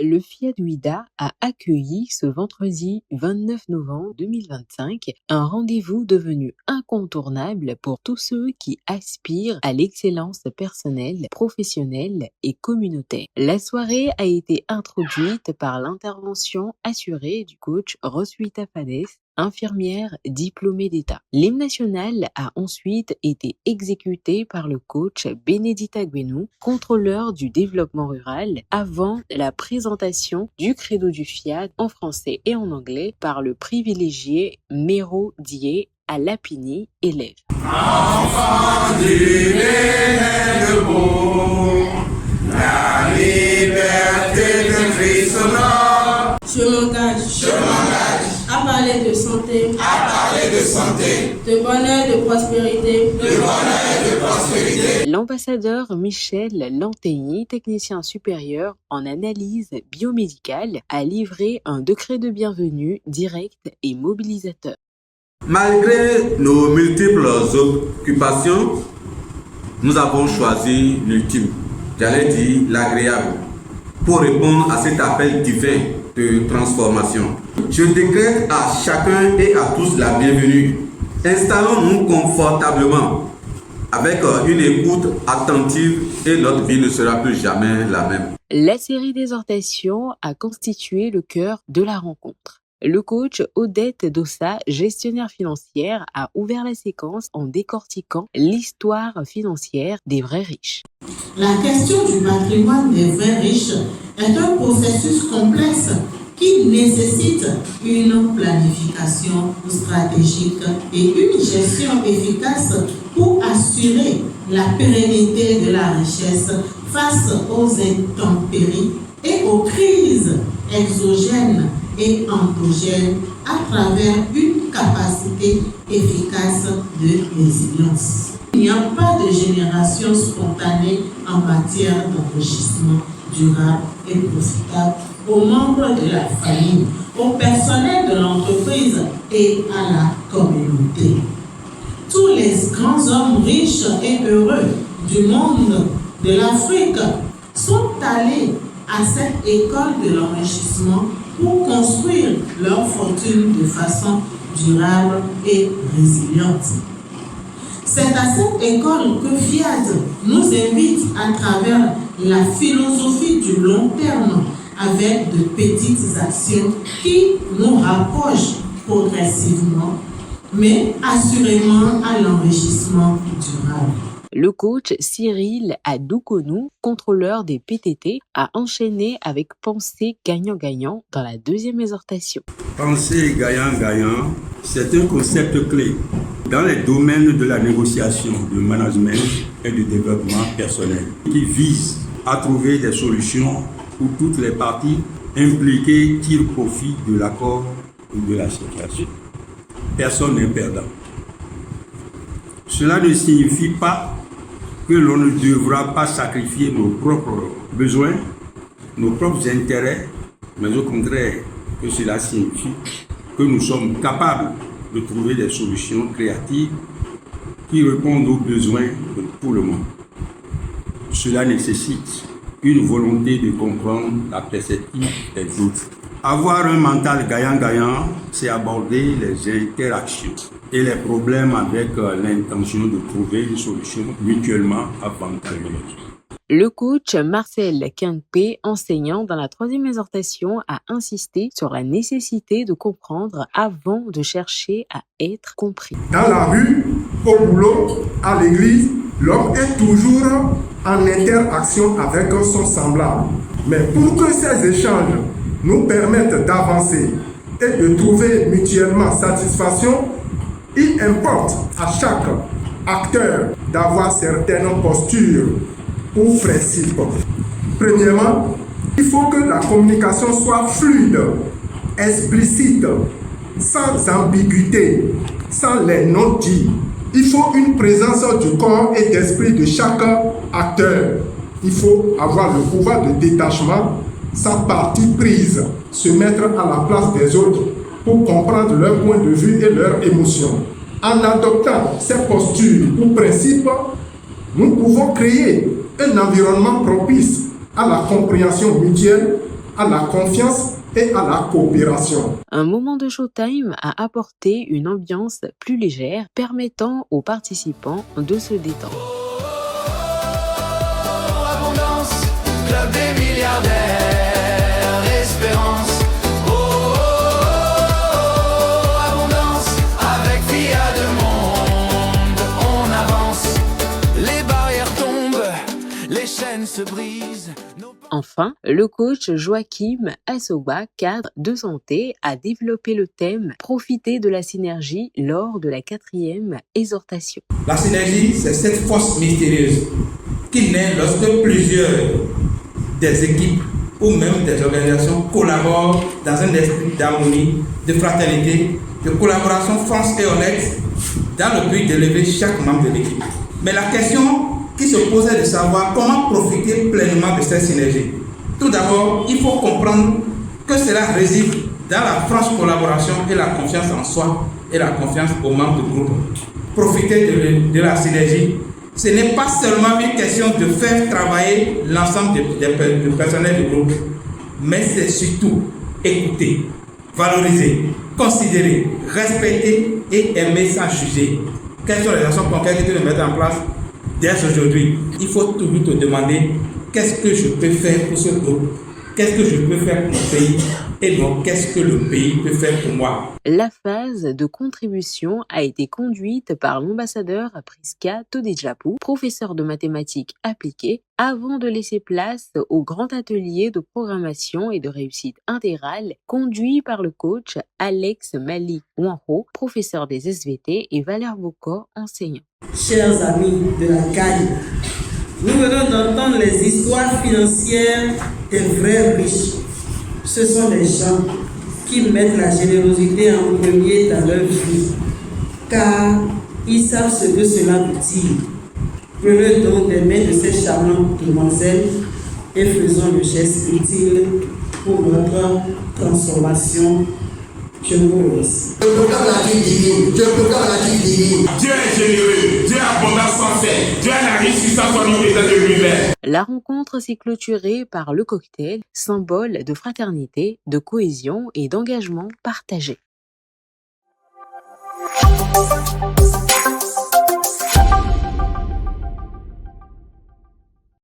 Le Fiat Uida a accueilli ce vendredi 29 novembre 2025 un rendez-vous devenu incontournable pour tous ceux qui aspirent à l'excellence personnelle, professionnelle et communautaire. La soirée a été introduite par l'intervention assurée du coach Roswitha Fades, infirmière diplômée d'État. L'hymne national a ensuite été exécuté par le coach Benedita Guenou, contrôleur du développement rural, avant la présentation du credo du Fiat en français et en anglais par le privilégié Mero Dié à Lapini, élève. Enfant du beau, la liberté de Christ honore. Je m'engage à parler de santé, de bonheur, de prospérité, L'ambassadeur Michel Lantegny, technicien supérieur en analyse biomédicale, a livré un décret de bienvenue direct et mobilisateur. Malgré nos multiples occupations, nous avons choisi l'ultime, j'allais dire l'agréable, pour répondre à cet appel divin de transformation. Je décrète à chacun et à tous la bienvenue. Installons-nous confortablement avec une écoute attentive et notre vie ne sera plus jamais la même. La série d'exhortations a constitué le cœur de la rencontre. Le coach Odette Dossa, gestionnaire financière, a ouvert la séquence en décortiquant l'histoire financière des vrais riches. La question du patrimoine des vrais riches est un processus complexe qui nécessite une planification stratégique et une gestion efficace pour assurer la pérennité de la richesse face aux intempéries et aux crises exogènes et endogènes à travers une capacité efficace de résilience. Il n'y a pas de génération spontanée en matière d'enrichissement durable et profitable aux membres de la famille, au personnel de l'entreprise et à la communauté. Tous les grands hommes riches et heureux du monde de l'Afrique sont allés à cette école de l'enrichissement pour construire leur fortune de façon durable et résiliente. C'est à cette école que Fiat nous invite à travers la philosophie du long terme avec de petites actions qui nous rapprochent progressivement, mais assurément à l'enrichissement durable. Le coach Cyril Adoukonou, contrôleur des PTT, a enchaîné avec pensée gagnant-gagnant dans la deuxième exhortation. Pensée gagnant-gagnant, c'est un concept clé dans les domaines de la négociation, du management et du développement personnel, qui vise à trouver des solutions où toutes les parties impliquées tirent profit de l'accord ou de la situation. Personne n'est perdant. Cela ne signifie pas que l'on ne devra pas sacrifier nos propres besoins, nos propres intérêts, mais au contraire, que cela signifie que nous sommes capables de trouver des solutions créatives qui répondent aux besoins de tout le monde. Cela nécessite une volonté de comprendre la perspective des autres. Avoir un mental gagnant-gagnant, c'est aborder les interactions et les problèmes avec l'intention de trouver une solution mutuellement avantageuse. Le coach Marcel Quinquepé, enseignant dans la troisième exhortation, a insisté sur la nécessité de comprendre avant de chercher à être compris. Dans la rue, au boulot, à l'église, l'homme est toujours en interaction avec son semblable. Mais pour que ces échanges nous permettent d'avancer et de trouver mutuellement satisfaction, il importe à chaque acteur d'avoir certaines postures ou principes. Premièrement, il faut que la communication soit fluide, explicite, sans ambiguïté, sans les non-dits. Il faut une présence du corps et d'esprit de chaque acteur. Il faut avoir le pouvoir de détachement, sans parti prise, se mettre à la place des autres pour comprendre leur point de vue et leurs émotions. En adoptant ces postures ou principes, nous pouvons créer un environnement propice à la compréhension mutuelle, à la confiance et à la coopération. Un moment de showtime a apporté une ambiance plus légère, permettant aux participants de se détendre. Abondance, club des milliardaires, espérance. Abondance, avec Fiat de monde, on avance. Les barrières tombent, les chaînes se brisent. Enfin, le coach Joachim Assoba, cadre de santé, a développé le thème « Profiter de la synergie » lors de la 4e exhortation. La synergie, c'est cette force mystérieuse qui naît lorsque plusieurs des équipes ou même des organisations collaborent dans un esprit d'harmonie, de fraternité, de collaboration franche et honnête dans le but d'élever chaque membre de l'équipe. Mais la question qui se posait de savoir comment profiter pleinement de cette synergie. Tout d'abord, il faut comprendre que cela réside dans la franche collaboration et la confiance en soi et la confiance aux membres du groupe. Profiter de la synergie, ce n'est pas seulement une question de faire travailler l'ensemble du personnel du groupe, mais c'est surtout écouter, valoriser, considérer, respecter et aimer sans juger. Quelles sont les actions concrètes que tu veux mettre en place? Dès aujourd'hui, il faut toujours te demander qu'est-ce que je peux faire pour ce groupe, qu'est-ce que je peux faire pour mon pays et non qu'est-ce que le pays peut faire pour moi. La phase de contribution a été conduite par l'ambassadeur Priska Todejapou, professeur de mathématiques appliquées, avant de laisser place au grand atelier de programmation et de réussite intégrale conduit par le coach Alex Malik Wanho, professeur des SVT, et Valère Bocor, enseignant. Chers amis de la CAI, nous venons d'entendre les histoires financières des vrais riches. Ce sont les gens qui mettent la générosité en premier dans leur vie, car ils savent ce que cela veut dire. Prenez donc les mains de ces charmantes demoiselles et faisons le geste utile pour notre transformation. Je vous remercie. Je proclame la vie divine. Je proclame la vie divine. Dieu est généreux, Dieu est abondant sans fait, Dieu a la richesse sans son nom état de l'univers. La rencontre s'est clôturée par le cocktail, symbole de fraternité, de cohésion et d'engagement partagé.